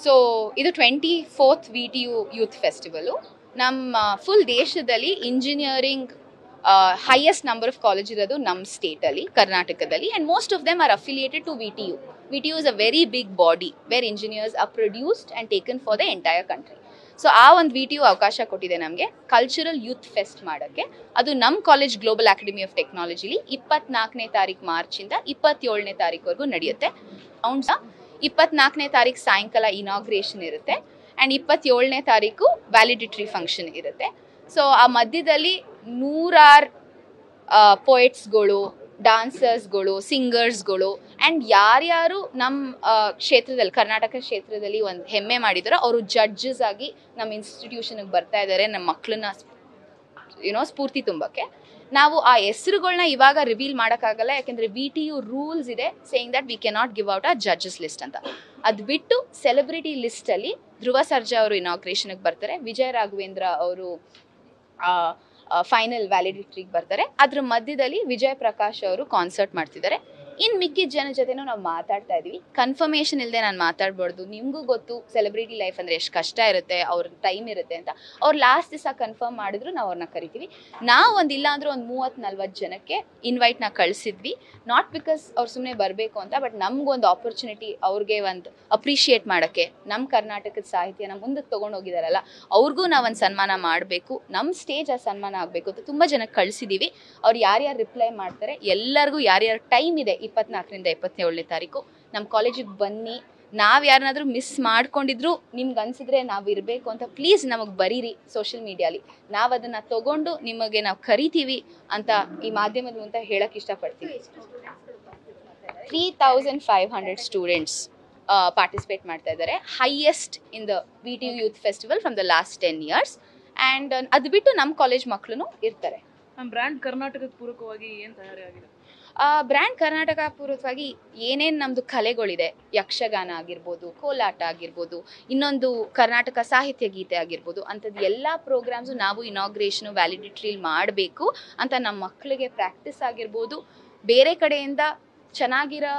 So ಇದು 24th VTU youth festival. ನಮ್ಮ full ದೇಶದಲ್ಲಿ engineering highest number of college ಇರೋದು ನಮ್ಮ ಸ್ಟೇಟಲ್ಲಿ, ಕರ್ನಾಟಕದಲ್ಲಿ, and most of them are affiliated to VTU. VTU is a very big body where engineers are produced and taken for the entire country. So ಆ ಒಂದು VTU ಅವಕಾಶ ಕೊಟ್ಟಿದೆ ನಮಗೆ cultural youth fest ಮಾಡೋಕ್ಕೆ. ಅದು ನಮ್ಮ ಕಾಲೇಜ್ ಗ್ಲೋಬಲ್ ಅಕಾಡೆಮಿ ಆಫ್ ಟೆಕ್ನಾಲಜಿಲಿ 24ನೇ ತಾರೀಕು ಮಾರ್ಚಿಂದ 27ನೇ ತಾರೀಕುವರೆಗೂ ನಡೆಯುತ್ತೆ. 24ನೇ ತಾರೀಕು ಸಾಯಂಕಾಲ ಇನಾಗ್ರೇಷನ್ ಇರುತ್ತೆ ಆ್ಯಂಡ್ 27ನೇ ತಾರೀಕು ವ್ಯಾಲಿಡಿಟರಿ ಫಂಕ್ಷನ್ ಇರುತ್ತೆ. ಸೊ ಆ ಮಧ್ಯದಲ್ಲಿ 100 ಪೊಯೆಟ್ಸ್ಗಳು, ಡಾನ್ಸರ್ಸ್ಗಳು, ಸಿಂಗರ್ಸ್ಗಳು ಆ್ಯಂಡ್ ಯಾರ್ಯಾರು ನಮ್ಮ ಕ್ಷೇತ್ರದಲ್ಲಿ, ಕರ್ನಾಟಕ ಕ್ಷೇತ್ರದಲ್ಲಿ ಒಂದು ಹೆಮ್ಮೆ ಮಾಡಿದಾರೋ ಅವರು ಜಡ್ಜಸ್ ಆಗಿ ನಮ್ಮ ಇನ್ಸ್ಟಿಟ್ಯೂಷನ್ಗೆ ಬರ್ತಾ ಇದ್ದಾರೆ, ನಮ್ಮ ಮಕ್ಕಳನ್ನ ಸ್ಫೂರ್ತಿ ತುಂಬಕ್ಕೆ. ನಾವು ಆ ಹೆಸರುಗಳನ್ನ ಇವಾಗ ರಿವೀಲ್ ಮಾಡೋಕ್ಕಾಗಲ್ಲ, ಯಾಕೆಂದರೆ VTU ರೂಲ್ಸ್ ಇದೆ saying that we cannot give out a judges list ಅಂತ. ಅದು ಬಿಟ್ಟು ಸೆಲೆಬ್ರಿಟಿ ಲಿಸ್ಟಲ್ಲಿ ಧ್ರುವ ಸರ್ಜಾ ಅವರು ಇನಾಗ್ರೇಷನ್ಗೆ ಬರ್ತಾರೆ, ವಿಜಯ್ ರಾಘವೇಂದ್ರ ಅವರು ಫೈನಲ್ ವ್ಯಾಲಿಡಿಟ್ರಿಗೆ ಬರ್ತಾರೆ. ಅದ್ರ ಮಧ್ಯದಲ್ಲಿ ವಿಜಯ್ ಪ್ರಕಾಶ್ ಅವರು ಕಾನ್ಸರ್ಟ್ ಮಾಡ್ತಿದ್ದಾರೆ. ಇನ್ನು ಮಿಕ್ಕಿದ ಜನ ಜೊತೆನೂ ನಾವು ಮಾತಾಡ್ತಾ ಇದ್ವಿ. ಕನ್ಫರ್ಮೇಷನ್ ಇಲ್ಲದೆ ನಾನು ಮಾತಾಡ್ಬಾರ್ದು. ನಿಮಗೂ ಗೊತ್ತು ಸೆಲೆಬ್ರಿಟಿ ಲೈಫ್ ಅಂದರೆ ಎಷ್ಟು ಕಷ್ಟ ಇರುತ್ತೆ, ಅವ್ರ ಟೈಮ್ ಇರುತ್ತೆ ಅಂತ. ಅವ್ರು ಲಾಸ್ಟ್ ದಿವಸ ಕನ್ಫರ್ಮ್ ಮಾಡಿದ್ರು ನಾವು ಅವ್ರನ್ನ ಕರಿತೀವಿ. ನಾವು ಇಲ್ಲ ಅಂದರೂ ಒಂದು 30-40 ಜನಕ್ಕೆ ಇನ್ವೈಟ್ನ ಕಳಿಸಿದ್ವಿ. ನಾಟ್ ಬಿಕಾಸ್ ಅವ್ರು ಸುಮ್ಮನೆ ಬರಬೇಕು ಅಂತ, ಬಟ್ ನಮಗೊಂದು ಆಪರ್ಚುನಿಟಿ ಅವ್ರಿಗೆ ಒಂದು ಅಪ್ರಿಷಿಯೇಟ್ ಮಾಡೋಕ್ಕೆ, ನಮ್ಮ ಕರ್ನಾಟಕದ ಸಾಹಿತ್ಯನ ಮುಂದಕ್ಕೆ ತೊಗೊಂಡೋಗಿದಾರಲ್ಲ ಅವ್ರಿಗೂ ನಾವೊಂದು ಸನ್ಮಾನ ಮಾಡಬೇಕು, ನಮ್ಮ ಸ್ಟೇಜ್ ಆ ಸನ್ಮಾನ ಆಗಬೇಕು ಅಂತ ತುಂಬ ಜನಕ್ಕೆ ಕಳಿಸಿದ್ದೀವಿ. ಅವ್ರು ಯಾರ್ಯಾರು ರಿಪ್ಲೈ ಮಾಡ್ತಾರೆ ಎಲ್ಲರಿಗೂ ಯಾರ್ಯಾರು ಟೈಮ್ ಇದೆ 24ರಿಂದ 27ನೇ ತಾರೀಕು ನಮ್ಮ ಕಾಲೇಜಿಗೆ ಬನ್ನಿ. ನಾವು ಯಾರನ್ನಾದ್ರೂ ಮಿಸ್ ಮಾಡ್ಕೊಂಡಿದ್ರು ನಿಮ್ಗೆ ಅನ್ಸಿದ್ರೆ ನಾವು ಇರಬೇಕು ಅಂತ ಪ್ಲೀಸ್ ನಮಗೆ ಬರೀರಿ ಸೋಷಿಯಲ್ ಮೀಡಿಯಾಲಿ. ನಾವು ಅದನ್ನು ತೊಗೊಂಡು ನಿಮಗೆ ನಾವು ಕರಿತೀವಿ ಅಂತ ಈ ಮಾಧ್ಯಮದ ಅಂತ ಹೇಳಕ್ಕೆ ಇಷ್ಟಪಡ್ತೀವಿ. 3500 ಸ್ಟೂಡೆಂಟ್ಸ್ ಪಾರ್ಟಿಸಿಪೇಟ್ ಮಾಡ್ತಾ ಇದ್ದಾರೆ, highest in the VTU youth festival from the last 10 years. And ಅದು ಬಿಟ್ಟು ನಮ್ಮ ಕಾಲೇಜ್ ಮಕ್ಕಳು ಇರ್ತಾರೆ. ನಮ್ಮ ಬ್ರ್ಯಾಂಡ್ ಕರ್ನಾಟಕದ ಪೂರಕವಾಗಿ ಏನು ತಯಾರಿ ಆಗಿದೆ? ಬ್ರ್ಯಾಂಡ್ ಕರ್ನಾಟಕ ಪೂರ್ವಕವಾಗಿ ಏನೇನು ನಮ್ಮದು ಕಲೆಗಳಿದೆ, ಯಕ್ಷಗಾನ ಆಗಿರ್ಬೋದು, ಕೋಲಾಟ ಆಗಿರ್ಬೋದು, ಇನ್ನೊಂದು ಕರ್ನಾಟಕ ಸಾಹಿತ್ಯ ಗೀತೆ ಆಗಿರ್ಬೋದು, ಅಂಥದ್ದು ಎಲ್ಲ ಪ್ರೋಗ್ರಾಮ್ಸು ನಾವು ಇನಾಗ್ರೇಷನು ವ್ಯಾಲಿಡಿಟ್ರಿಲಿ ಮಾಡಬೇಕು ಅಂತ ನಮ್ಮ ಮಕ್ಕಳಿಗೆ ಪ್ರಾಕ್ಟೀಸ್ ಆಗಿರ್ಬೋದು, ಬೇರೆ ಕಡೆಯಿಂದ ಚೆನ್ನಾಗಿರೋ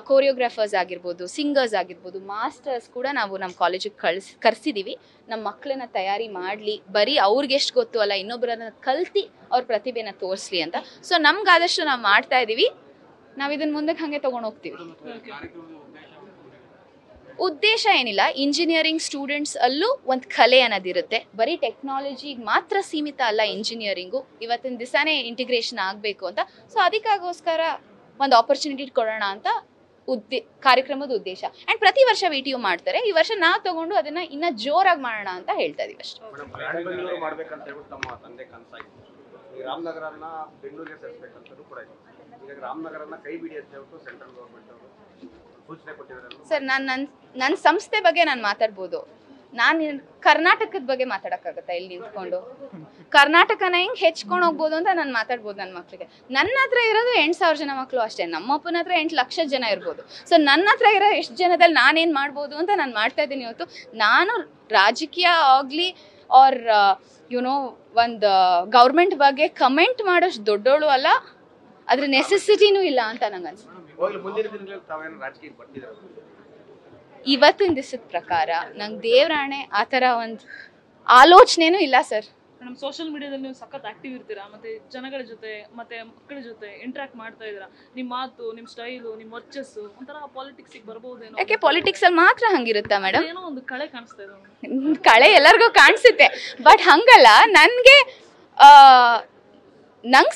ಕೋರಿಯೋಗ್ರಾಫರ್ಸ್ ಆಗಿರ್ಬೋದು, ಸಿಂಗರ್ಸ್ ಆಗಿರ್ಬೋದು, ಮಾಸ್ಟರ್ಸ್ ಕೂಡ ನಾವು ನಮ್ಮ ಕಾಲೇಜಿಗೆ ಕರೆಸಿದ್ದೀವಿ. ನಮ್ಮ ಮಕ್ಕಳನ್ನ ತಯಾರಿ ಮಾಡಲಿ, ಬರೀ ಅವ್ರಿಗೆ ಎಷ್ಟು ಗೊತ್ತು ಅಲ್ಲ ಇನ್ನೊಬ್ಬರನ್ನ ಕಲ್ತು ಅವ್ರ ಪ್ರತಿಭೆನ ತೋರಿಸ್ಲಿ ಅಂತ. ಸೊ ನಮ್ಗಾದಷ್ಟು ನಾವು ಮಾಡ್ತಾ ಇದ್ದೀವಿ. ನಾವು ಇದನ್ನು ಮುಂದಕ್ಕೆ ಹಾಗೆ ತೊಗೊಂಡು ಹೋಗ್ತೀವಿ. ಉದ್ದೇಶ ಏನಿಲ್ಲ, ಇಂಜಿನಿಯರಿಂಗ್ ಸ್ಟೂಡೆಂಟ್ಸ್ ಅಲ್ಲೂ ಒಂದು ಕಲೆ ಅನ್ನೋದಿರುತ್ತೆ. ಬರೀ ಟೆಕ್ನಾಲಜಿಗೆ ಮಾತ್ರ ಸೀಮಿತ ಅಲ್ಲ ಇಂಜಿನಿಯರಿಂಗು, ಇವತ್ತಿನ ದಿವಸನೇ ಇಂಟಿಗ್ರೇಷನ್ ಆಗಬೇಕು ಅಂತ. ಸೊ ಅದಕ್ಕಾಗೋಸ್ಕರ ಒಂದು ಆಪರ್ಚುನಿಟಿ ಕೊಡೋಣ ಅಂತ ಕಾರ್ಯಕ್ರಮದ ಉದ್ದೇಶ. ಆ್ಯಂಡ್ ಪ್ರತಿ ವರ್ಷ VTU ಮಾಡ್ತಾರೆ. ಈ ವರ್ಷ ನಾವು ತಗೊಂಡು ಅದನ್ನ ಇನ್ನೂ ಜೋರಾಗಿ ಮಾಡೋಣ ಅಂತ ಹೇಳ್ತಾ ಇದೀವಿ ಅಷ್ಟೇ. ಸರ್, ನನ್ನ ಸಂಸ್ಥೆ ಬಗ್ಗೆ ನಾನು ಮಾತಾಡ್ಬೋದು. ನಾನು ಕರ್ನಾಟಕದ ಬಗ್ಗೆ ಮಾತಾಡೋಕ್ಕಾಗತ್ತಾ ಇಲ್ಲಿ ನಿಂತ್ಕೊಂಡು? ಕರ್ನಾಟಕನ ಹೆಂಗೆ ಹೆಚ್ಕೊಂಡು ಹೋಗ್ಬೋದು ಅಂತ ನಾನು ಮಾತಾಡ್ಬೋದು ನನ್ನ ಮಕ್ಕಳಿಗೆ. ನನ್ನ ಹತ್ರ ಇರೋದು 8,000 ಜನ ಮಕ್ಕಳು ಅಷ್ಟೇ. ನಮ್ಮ ಅಪ್ಪನ ಹತ್ರ 8 ಲಕ್ಷ ಜನ ಇರ್ಬೋದು. ಸೊ ನನ್ನ ಹತ್ರ ಇರೋ ಎಷ್ಟು ಜನದಲ್ಲಿ ನಾನೇನು ಮಾಡ್ಬೋದು ಅಂತ ನಾನು ಮಾಡ್ತಾ ಇದ್ದೀನಿ ಇವತ್ತು. ನಾನು ರಾಜಕೀಯ ಆಗಲಿ ಆರ್ ಒಂದು ಗೌರ್ಮೆಂಟ್ ಬಗ್ಗೆ ಕಮೆಂಟ್ ಮಾಡೋಷ್ಟು ದೊಡ್ಡೋಳು ಅಲ್ಲ, ಅದ್ರ ನೆಸೆಸಿಟಿನೂ ಇಲ್ಲ ಅಂತ ನಂಗೆ ಅನ್ಸುತ್ತೆ. ಇವತ್ತಿನ ದಿವಸದ ಪ್ರಕಾರ ನಂಗೆ ದೇವರಾಣೆ ಆ ಥರ ಒಂದು ಆಲೋಚನೆನೂ ಇಲ್ಲ ಸರ್. ನಮ್ಮ ಸೋಷಿಯಲ್ ಮೀಡಿಯಾದಲ್ಲಿ ನೀವು ಸಖತ್ ಆಕ್ಟಿವ್ ಇರ್ತೀರಾ, ಮತ್ತೆ ಜನಗಳ ಜೊತೆ ಮತ್ತೆ ಮಕ್ಕಳ ಜೊತೆ ಇಂಟ್ರಾಕ್ಟ್ ಮಾಡ್ತಾ ಇದ್ದೀರಾ. ನಿಮ್ಮ ಮಾತು, ನಿಮ್ಮ ಸ್ಟೈಲು, ನಿಮ್ಮ ವರ್ಚಸ್ಸು ಒಂಥರ ಪಾಲಿಟಿಕ್ಸಿಗೆ ಬರ್ಬೋದೇನೋ. ಯಾಕೆ ಪಾಲಿಟಿಕ್ಸಲ್ಲಿ ಮಾತ್ರ ಹಂಗಿರುತ್ತಾ ಮೇಡಮ್? ಏನೋ ಒಂದು ಕಳೆ ಕಾಣಿಸ್ತಾ ಇದೆ. ಕಳೆ ಎಲ್ಲರಿಗೂ ಕಾಣಿಸುತ್ತೆ, ಬಟ್ ಹಂಗಲ್ಲ. ನಂಗೆ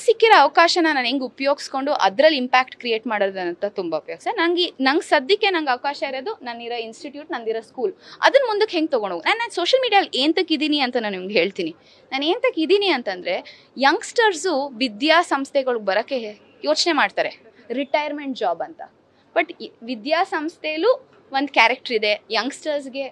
ಸಿಕ್ಕಿರೋ ಅವಕಾಶನ ನಾನು ಹೆಂಗೆ ಉಪಯೋಗಿಸ್ಕೊಂಡು ಅದರಲ್ಲಿ ಇಂಪ್ಯಾಕ್ಟ್ ಕ್ರಿಯೇಟ್ ಮಾಡೋದಂತ ತುಂಬ ಉಪಯೋಗಿಸ. ನಂಗೆ ಸದ್ಯಕ್ಕೆ ಅವಕಾಶ ಇರೋದು ನನ್ನಿರೋ ಇನ್ಸ್ಟಿಟ್ಯೂಟ್, ನಂದಿರೋ ಸ್ಕೂಲ್, ಅದನ್ನ ಮುಂದಕ್ಕೆ ಹೆಂಗೆ ತೊಗೊಂಡೋಗಿ ನಾನು ಸೋಷಿಯಲ್ ಮೀಡಿಯಲ್ಲಿ ಏಂತಕ್ಕಿದ್ದೀನಿ ಅಂತ ನಾನು ನಿಮ್ಗೆ ಹೇಳ್ತೀನಿ. ನಾನು ಏಂತಕ್ಕಿದ್ದೀನಿ ಅಂತಂದರೆ, ಯಂಗ್ಸ್ಟರ್ಸು ವಿದ್ಯಾಸಂಸ್ಥೆಗಳಿಗೆ ಬರೋಕ್ಕೆ ಯೋಚನೆ ಮಾಡ್ತಾರೆ, ರಿಟೈರ್ಮೆಂಟ್ ಜಾಬ್ ಅಂತ. ಬಟ್ ವಿದ್ಯಾಸಂಸ್ಥೆಯಲ್ಲೂ ಒಂದು ಕ್ಯಾರೆಕ್ಟರ್ ಇದೆ, ಯಂಗ್ಸ್ಟರ್ಸ್ಗೆ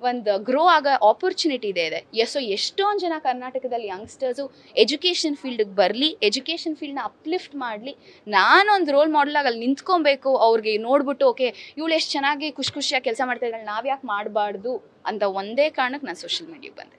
ಒಂದು ಗ್ರೋ ಆಗೋ ಆಪರ್ಚುನಿಟಿ ಇದೆ. ಸೊ ಎಷ್ಟೊಂದು ಜನ ಕರ್ನಾಟಕದಲ್ಲಿ ಯಂಗ್ಸ್ಟರ್ಸು ಎಜುಕೇಷನ್ ಫೀಲ್ಡಿಗೆ ಬರಲಿ, ಎಜುಕೇಷನ್ ಫೀಲ್ಡ್ನ ಅಪ್ಲಿಫ್ಟ್ ಮಾಡಲಿ. ನಾನೊಂದು ರೋಲ್ ಮಾಡೆಲಾಗಿ ಅಲ್ಲಿ ನಿಂತ್ಕೊಬೇಕು, ಅವ್ರಿಗೆ ನೋಡ್ಬಿಟ್ಟು ಓಕೆ ಇವಳು ಎಷ್ಟು ಚೆನ್ನಾಗಿ ಖುಷಿಯಾಗಿ ಕೆಲಸ ಮಾಡ್ತಾ ಇದ್ದಾಳೆ, ನಾವು ಯಾಕೆ ಮಾಡಬಾರ್ದು ಅಂತ ಒಂದೇ ಕಾರಣಕ್ಕೆ ನಾನು ಸೋಷಿಯಲ್ ಮೀಡಿಯಾಗೆ ಬಂದೆ.